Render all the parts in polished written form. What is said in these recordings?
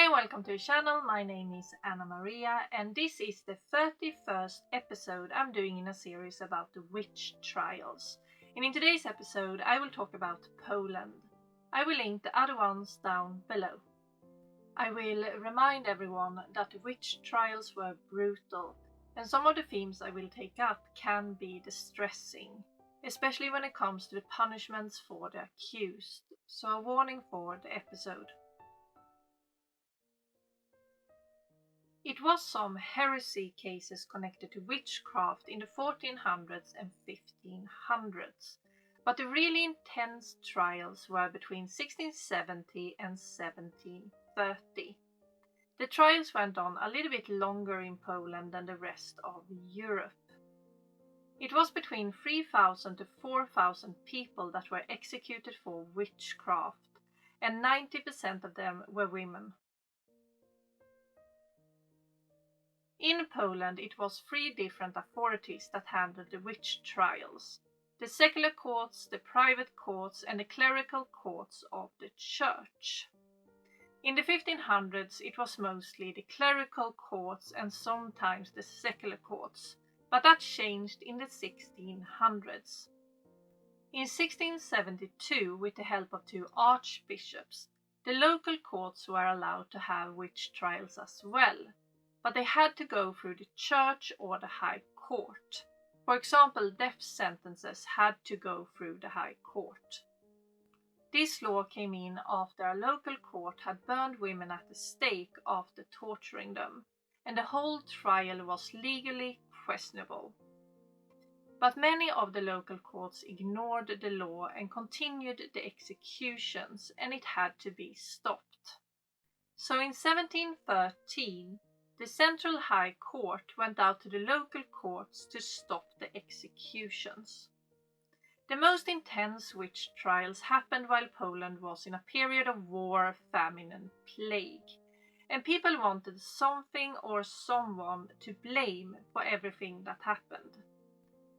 and welcome to the channel. My name is Anna Maria and this is the 31st episode I'm doing in a series about the witch trials. And in today's episode I will talk about Poland. I will link the other ones down below. I will remind everyone that the witch trials were brutal and some of the themes I will take up can be distressing, especially when it comes to the punishments for the accused. So a warning for the episode. It was some heresy cases connected to witchcraft in the 1400s and 1500s, but the really intense trials were between 1670 and 1730. The trials went on a little bit longer in Poland than the rest of Europe. It was between 3,000 to 4,000 people that were executed for witchcraft, and 90% of them were women. In Poland, it was 3 different authorities that handled the witch trials: the secular courts, the private courts, and the clerical courts of the church. In the 1500s, it was mostly the clerical courts and sometimes the secular courts, but that changed in the 1600s. In 1672, with the help of 2 archbishops, the local courts were allowed to have witch trials as well, but they had to go through the church or the high court. For example, death sentences had to go through the high court. This law came in after a local court had burned women at the stake after torturing them, and the whole trial was legally questionable. But many of the local courts ignored the law and continued the executions, and it had to be stopped. So in 1713, the Central High Court went out to the local courts to stop the executions. The most intense witch trials happened while Poland was in a period of war, famine and plague, and people wanted something or someone to blame for everything that happened.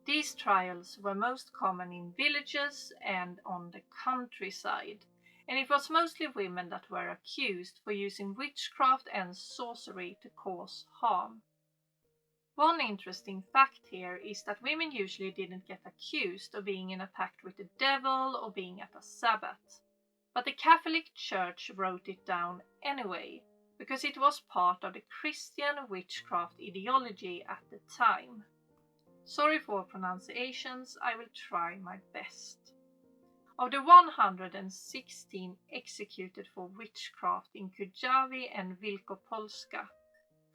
These trials were most common in villages and on the countryside, and it was mostly women that were accused for using witchcraft and sorcery to cause harm. One interesting fact here is that women usually didn't get accused of being in a pact with the devil or being at a Sabbath, but the Catholic Church wrote it down anyway, because it was part of the Christian witchcraft ideology at the time. Sorry for pronunciations, I will try my best. Of the 116 executed for witchcraft in Kujawi and Wielkopolska,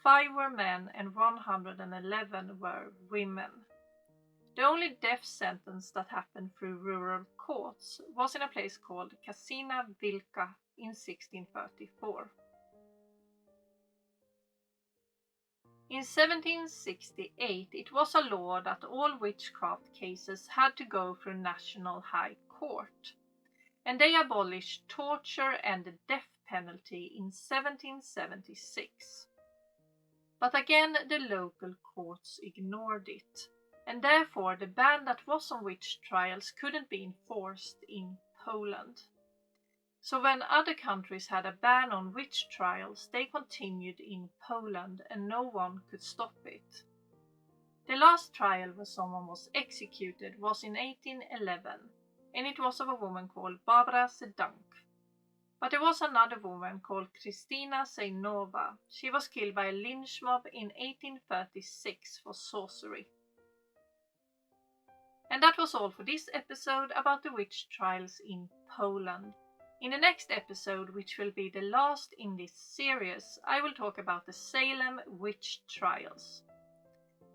5 were men and 111 were women. The only death sentence that happened through rural courts was in a place called Kasina Wilka in 1634. In 1768, it was a law that all witchcraft cases had to go through National High Court, and they abolished torture and the death penalty in 1776. But again, the local courts ignored it, and therefore the ban that was on witch trials couldn't be enforced in Poland. So when other countries had a ban on witch trials, they continued in Poland and no one could stop it. The last trial where someone was executed was in 1811, and it was of a woman called Barbara Sedank. But there was another woman called Kristina Seinova. She was killed by a lynch mob in 1836 for sorcery. And that was all for this episode about the witch trials in Poland. In the next episode, which will be the last in this series, I will talk about the Salem witch trials.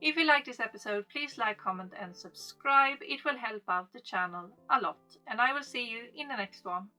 If you like this episode, please like, comment and subscribe. It will help out the channel a lot, and I will see you in the next one.